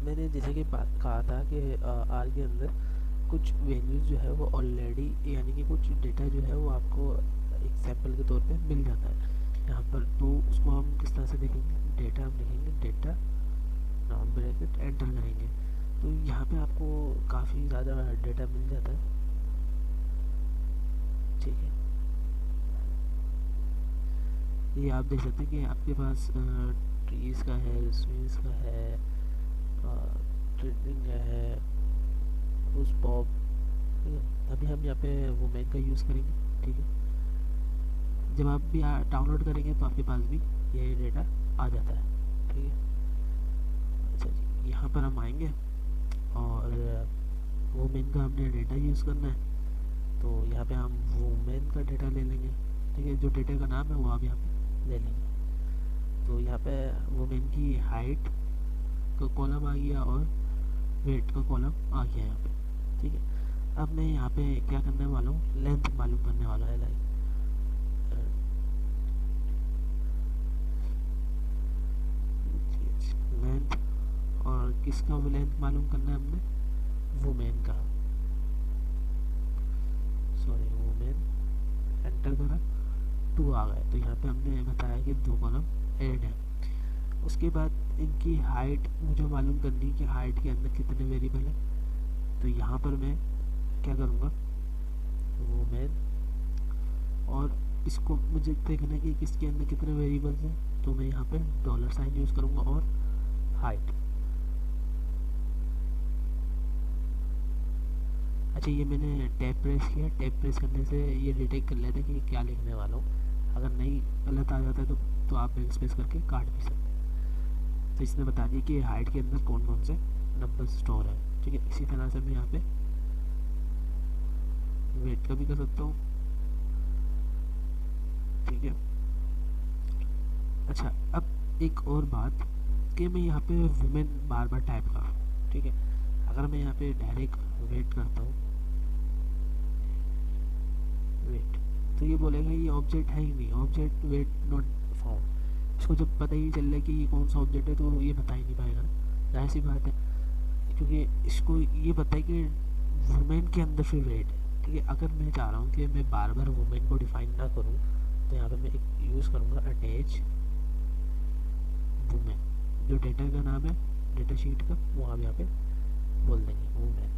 मैंने जैसे कि बात कहा था कि आर के अंदर कुछ वैल्यूज़ जो है वो ऑलरेडी, यानी कि कुछ डेटा जो है वो आपको एग्जाम्पल के तौर पे मिल जाता है यहाँ पर। तो उसको हम किस तरह से देखेंगे, डेटा हम लिखेंगे, डेटा नॉन ब्रैकेट एंटर करेंगे, तो यहाँ पे आपको काफ़ी ज़्यादा डेटा मिल जाता है। ठीक है, ये आप देख सकते हैं कि आपके पास ट्रीज़ का है, स्वीज का है, ट्रेडिंग है, उस पॉप। ठीक है, अभी हम यहाँ पे वुमेन का यूज़ करेंगे। ठीक है, जब आप भी डाउनलोड करेंगे तो आपके पास भी ये डेटा आ जाता है। ठीक है, अच्छा जी, यहाँ पर हम आएंगे और वुमेन का हमने डेटा यूज़ करना है, तो यहाँ पे हम वुमेन का डेटा ले लेंगे। ठीक है, जो डेटा का नाम है वो आप यहाँ पे ले लेंगे। तो यहाँ पे वुमेन की हाइट का कॉलम आ गया और वेट का कॉलम आ गया यहाँ पे। ठीक है, अब मैं यहाँ पे क्या करने वाला हूँ, लेंथ मालूम करने वाला है, लाइक लेंथ। और किसका वो लेंथ मालूम करना है हमने, वुमेन का, सॉरी वुमेन, एंटर करा, 2 आ गए। तो यहाँ पे हमने बताया कि 2 कॉलम ऐड है। उसके बाद इनकी हाइट मुझे मालूम करनी है कि हाइट के अंदर कितने वेरिएबल है। तो यहाँ पर मैं क्या करूँगा, वुमेन, और इसको मुझे देखना है कि किसके अंदर कितने वेरिएबल्स हैं, तो मैं यहाँ पे डॉलर साइन यूज़ करूँगा और हाइट। अच्छा, ये मैंने टैब प्रेस किया, टैब प्रेस करने से ये डिटेक्ट कर लेता है कि क्या लिखने वाला हूँ। अगर नहीं गलत आ जाता है तो आप बैक स्पेस करके काट भी सकते हैं। तो इसने बता दिया कि हाइट के अंदर कौन कौन से नंबर स्टोर है। ठीक है, इसी तरह से मैं यहाँ पे वेट का भी कर सकता हूँ। ठीक है, अच्छा, अब एक और बात कि मैं यहाँ पे वुमेन बार बार टाइप कर रहा हूँ। ठीक है, अगर मैं यहाँ पे डायरेक्ट वेट करता हूँ, वेट, तो ये बोलेगा ये ऑब्जेक्ट है ही नहीं, ऑब्जेक्ट वेट नॉट फाउंड। इसको जब पता ही चल रहा है कि ये कौन सा ऑब्जेक्ट है तो ये बता ही नहीं पाएगा, जाहिर सी बात है, क्योंकि इसको ये पता है कि वुमेन के अंदर फिर वेट है। ठीक है, अगर मैं चाह रहा हूँ कि मैं बार बार वुमेन को डिफाइन ना करूँ, तो यहाँ पे मैं एक यूज़ करूँगा अटैच वुमेन, जो डेटा का नाम है डेटा शीट का, वो हम यहाँ पे बोल देंगे वुमेन,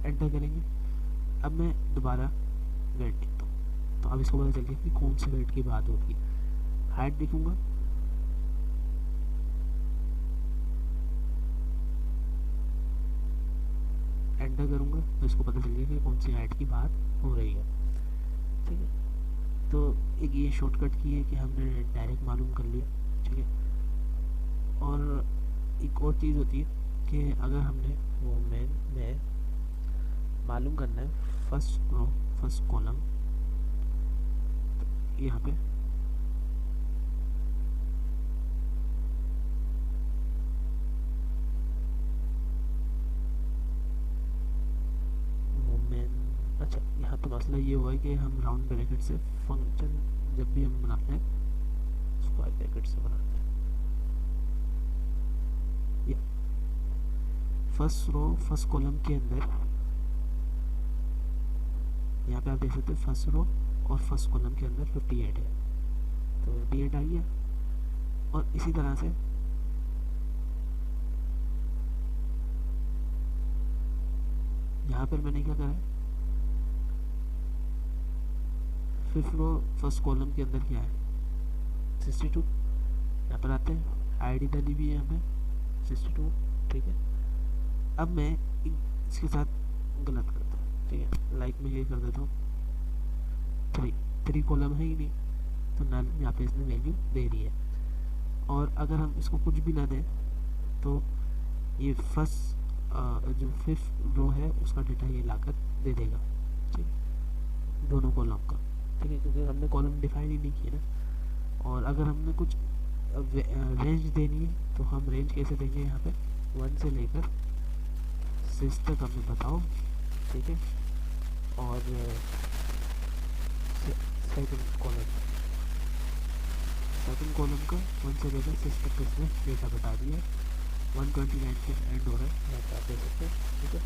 एंटर करेंगे। अब मैं दोबारा वेट लिखता हूँ, तो अब इसको पता चल गया कि कौन से वेट की बात होगी। हाइट लिखूँगा, एंटर करूँगा, तो इसको पता चल गया कि कौन सी हाइट की बात हो रही है। ठीक है, तो एक ये शॉर्टकट की है कि हमने डायरेक्ट मालूम कर लिया। ठीक है, और एक और चीज़ होती है कि अगर हमने वुमेन में मालूम करना है फर्स्ट रो फर्स्ट कॉलम, तो यहाँ पे वुमेन, अच्छा यहाँ पे मसला ये हुआ है कि हम राउंड ब्रैकेट से फंक्शन जब भी हम बनाते हैं स्क्वायर ब्रैकेट से बनाते हैं। ये फर्स्ट रो फर्स्ट कॉलम के अंदर यहाँ पे आप देख सकते हैं फर्स्ट रो और फर्स्ट कॉलम के अंदर 58 है, तो 58 आ गया। और इसी तरह से यहाँ पर मैंने क्या करा है, फिफ्थ रो फर्स्ट कॉलम के अंदर क्या है 62, यहाँ पर आते हैं आईडी डाली भी है यहाँ पे 62। ठीक है, अब मैं इसके साथ गलत करता हूँ। ठीक है, लाइक मैं ये कर देता हूँ 3 कॉलम है ही नहीं, तो नल यहाँ पे इसने वैल्यू दे रही है। और अगर हम इसको कुछ भी ना दें तो ये फर्स्ट जो फिफ्थ रो है उसका डेटा ये लाकर दे देगा। ठीक है, दोनों कॉलम का। ठीक है, क्योंकि हमने कॉलम डिफाइन ही नहीं किया ना। और अगर हमने कुछ रेंज देनी है तो हम रेंज कैसे देंगे, यहाँ पे 1 से लेकर 6 तक हमें बताओ। ठीक है, और सेकंड कॉलम का 1 से लेकर 6 तक इसने डेटा बता दिया। 129 पे एंड हो रहा है, यहाँ पे आप देख सकते हैं, ठीक है।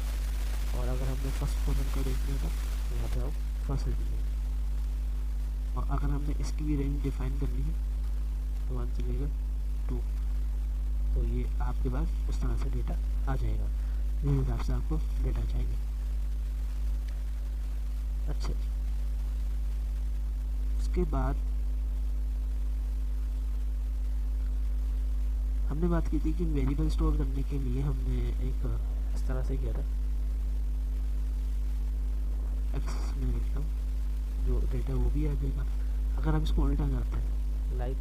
और अगर हमने फर्स्ट कॉलम का देख लिया था तो यहाँ पे आप फर्स्ट लिख लेंगे। और अगर हमने इसकी भी रेंज डिफाइन करनी है तो 1 से लेकर 2, तो ये आपके पास उस तरह से डेटा आ जाएगा जिस हिसाब से आपको डेटा चाहिए। अच्छा जी, उसके बाद हमने बात की थी कि वेरिएबल स्टोर करने के लिए हमने एक इस तरह से किया था, एक्स में लिखता हूँ, जो डेटा वो भी आ जाएगा। अगर हम इसको उल्टा करते हैं, लाइक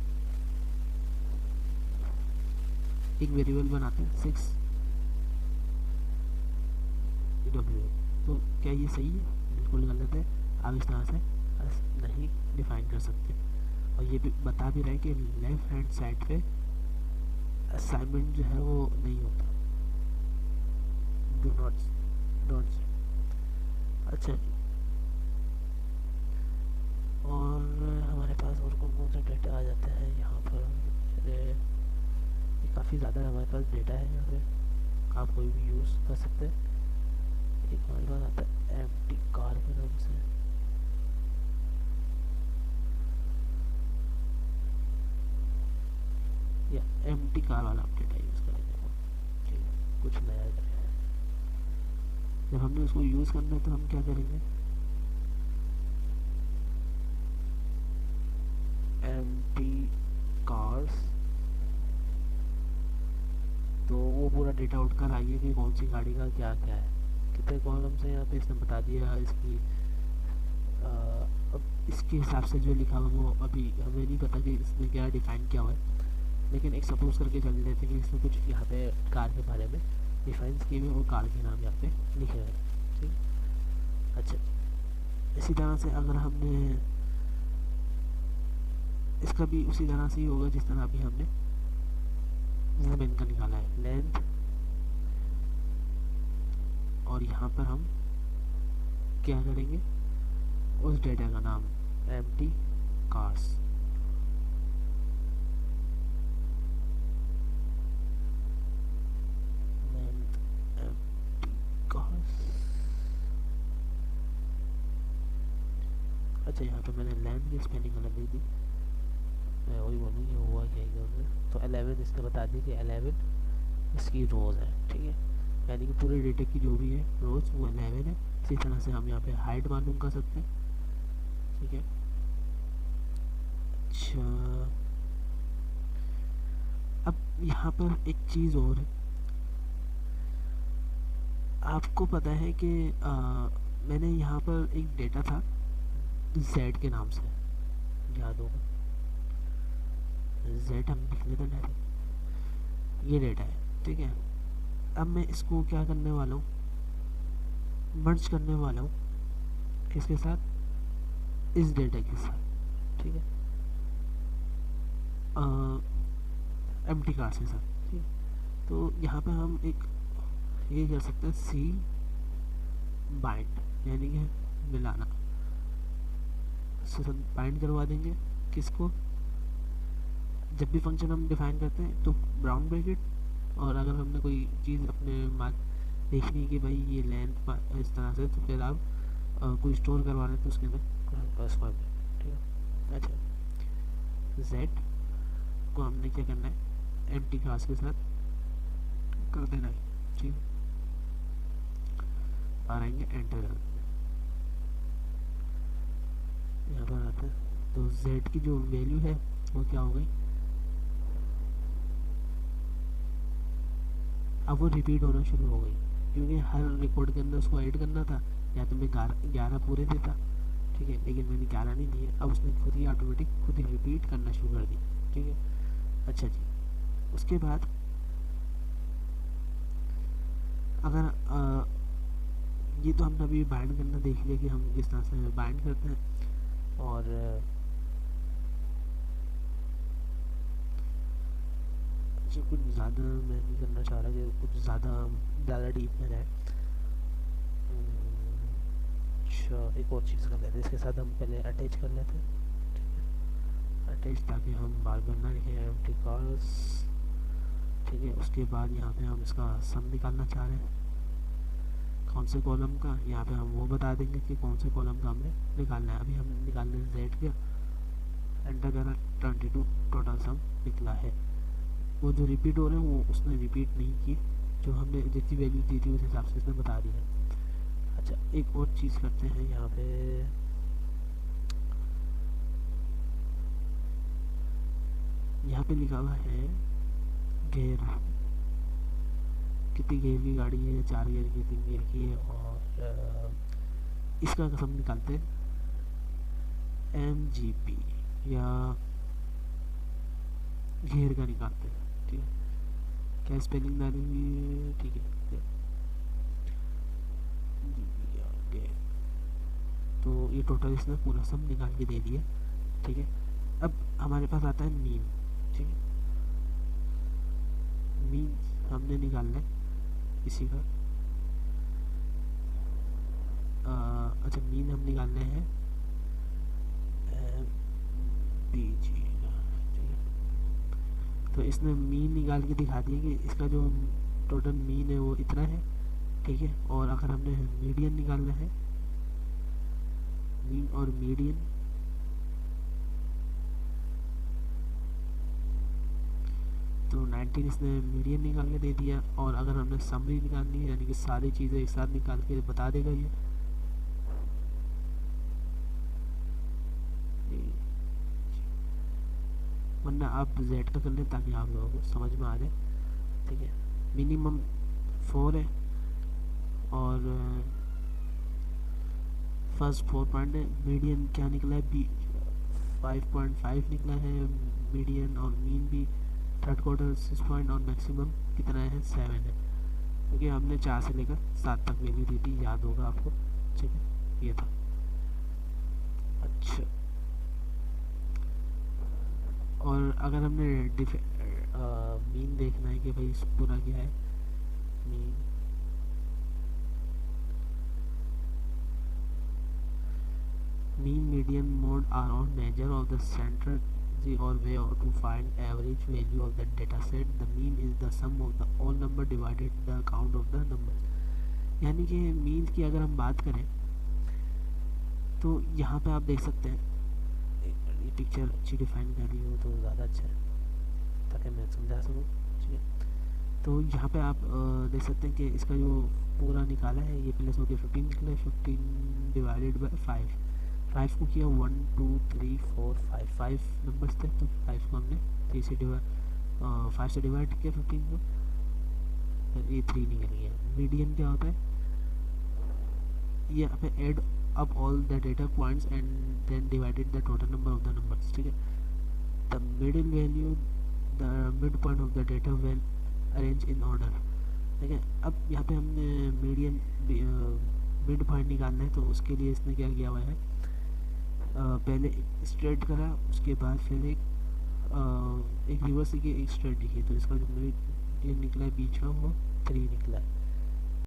एक वेरिएबल बनाते हैं 6 डब्ल्यू, तो क्या ये सही है? बिल्कुल गलत है। आप इस तरह से नहीं डिफाइन कर सकते। और ये भी बता भी रहे हैं कि लेफ्ट हैंड साइड पे असाइनमेंट जो है वो नहीं होता, डू नॉट। अच्छा जी, और हमारे पास और कौन कौन सा डेटा आ जाता है यहाँ पर? ये काफ़ी ज़्यादा हमारे पास डेटा है यहाँ पे, आप कोई भी यूज़ कर सकते हैं। एक हमारे पास आता है एम्प्टी कार के नाम से, या एम्प्टी कार वाला आप डेटा यूज़ करेंगे, ठीक है, कुछ नया करेंगे। जब हमने उसको यूज़ करना है तो हम क्या करेंगे, एम्प्टी कार्स, तो वो पूरा डेटा आउट कर आइए कि कौन सी गाड़ी का क्या क्या है, कितने कॉलम से यहाँ पे इसने बता दिया। इसकी अब इसके हिसाब से जो लिखा हुआ वो अभी हमें नहीं पता कि इसने क्या डिफ़ाइन किया हुआ है, लेकिन एक सपोज करके चल लेते हैं कि इसमें कुछ यहाँ पे कार के बारे में डिफाइन किए हुए और कार के नाम यहाँ पे लिखे हुए, ठीक। अच्छा, इसी तरह से अगर हमने इसका भी उसी तरह से ही होगा जिस तरह अभी हमने वुमेन का निकाला है, लेंथ, और यहाँ पर हम क्या करेंगे, उस डेटा का नाम एम्प्टी कार्स, अच्छा यहाँ पे मैंने लैंड की स्पेलिंग गलत दी थी, मैं वही बोलूँगी हुआ क्या एकदम। तो 11 इसने बता दी कि 11 इसकी रोज़ है, ठीक है, यानी कि पूरे डेटे की जो भी है रोज़ वो 11 है। इसी तरह से हम यहाँ पे हाइट मालूम कर सकते हैं, ठीक है। अच्छा, अब यहाँ पर एक चीज़ और है, आपको पता है कि मैंने यहाँ पर एक डेटा था Z के नाम से, याद होगा, Z हम लिख लेते हैं, ये डेटा है, ठीक है। अब मैं इसको क्या करने वाला हूँ, मर्ज करने वाला हूँ, किसके साथ, इस डेटा के साथ, ठीक है, एम्प्टी कार्स के साथ, ठीक। तो यहाँ पे हम एक ये कर सकते हैं सी बाइंड, यानी कि मिलाना, बाइंड करवा देंगे किसको, जब भी फंक्शन हम डिफाइन करते हैं तो ब्राउन ब्रैकेट, और अगर हमने कोई चीज़ अपने मार्क देखनी है कि भाई ये लेंथ इस तरह से, तो फिर आप कोई स्टोर करवा रहे हैं तो उसके अंदर स्क्वायर, ठीक है। अच्छा, Z को हमने क्या करना है, एम्प्टी क्लास के साथ कर देना है, ठीक है, और आएंगे एंटर कर देंगे, यहाँ पर आता है। तो Z की जो वैल्यू है वो क्या हो गई, अब वो रिपीट होना शुरू हो गई, क्योंकि हर रिकॉर्ड के अंदर उसको ऐड करना था, या तो मैं 11 पूरे देता, ठीक है, लेकिन मैंने 11 नहीं दिए, अब उसने खुद ही ऑटोमेटिक खुद ही रिपीट करना शुरू कर दी, ठीक है। अच्छा जी, उसके बाद अगर ये तो हमने अभी बाइंड करना देख लिया कि हम किस तरह से बाइंड करते हैं, और अच्छा, कुछ ज़्यादा मैं नहीं करना चाह रहा कि कुछ ज़्यादा डीप में जाए। अच्छा, एक और चीज़ कर लेते हैं, इसके साथ हम पहले अटैच कर लेते हैं, ठीक है, अटैच, ताकि हम बार बार ना लिखें एम्प्टी कार्स, ठीक है। उसके बाद यहाँ पे हम इसका सम निकालना चाह रहे हैं, कौन से कॉलम का, यहाँ पे हम वो बता देंगे कि कौन से कॉलम का हमने निकालना है। अभी हम निकालने जेड का, एंटर करा, 22 टोटल सम निकला है। वो जो रिपीट हो रहे हैं वो उसने रिपीट नहीं की, जो हमने जितनी वैल्यू दी थी उस हिसाब से इसने बता दिया। अच्छा, एक और चीज़ करते हैं यहाँ पे, यहाँ पे लिखा हुआ है गेयर, कितनी गेयर की गाड़ी है, 4 गेयर की, 3 गेयर की है, और इसका सम निकालते हैं MGP या घेर का निकालते हैं। ठीक है, क्या स्पेलिंग डालेंगे, ठीक है, तो ये टोटल इसने पूरा सम निकाल के दे दिया। ठीक है, अब हमारे पास आता है मीन। ठीक है, मीन हमने निकालना है इसी का, अच्छा मीन हम निकालने हैं BG। तो इसने मीन निकाल के दिखा दिया कि इसका जो टोटल मीन है वो इतना है। ठीक है, और अगर हमने मीडियन निकालना है, मीन और मीडियन, तो 19 इसने मीडियन निकाल के दे दिया। और अगर हमने समरी निकालनी है, यानी कि सारी चीज़ें एक साथ निकाल के बता देगा ये। वरना आप जेड का कर लें ताकि आप लोगों को समझ में आ जाए। ठीक है, मिनिमम 4 है और फर्स्ट 4 पॉइंट है। मीडियन क्या निकला है, 5.5 निकला है मीडियन, और मीन भी थर्ड क्वार्टर 6 पॉइंट, और मैक्सिमम कितना है 7 है, क्योंकि हमने 4 से लेकर 7 तक वैल्यू दी थी, याद होगा आपको। ठीक है, ये था। अच्छा, और अगर हमने मीन देखना है कि भाई पूरा क्या है, mean median mode are on measure of the centre or way to find average value of the data set. The mean is the sum of the all number divided the count of the number. यानी कि mean की अगर हम बात करें तो यहाँ पे आप देख सकते हैं, ये पिक्चर अच्छी डिफाइन कर रही हो तो ज़्यादा अच्छा है ताकि मैं समझा सकूँ। ठीक है, तो यहाँ पे आप देख सकते हैं कि इसका जो पूरा निकाला है ये प्लस हो गया 15 निकला है, 15 डिवाइडेड बाई 5 को किया 1 2 3 4 5 नंबर्स थे, तो 5 को हमने 5 से डिवाइड किया 15 को, ये 3 निकल गया। मीडियन क्या होता है, ये यहाँ पे add up all the data points and then divided the total number of the numbers. ठीक है, the middle value the mid point of the data well arrange in order. ठीक है, अब यहाँ पे हमने मीडियन मिड पॉइंट निकालना है, तो उसके लिए इसने क्या किया हुआ है, पहले स्ट्रेट करा, उसके बाद फिर एक रिवर्स की एक स्ट्रेट लिखी, तो इसका जो मीडियन निकला है बीच का वो 3 निकला है।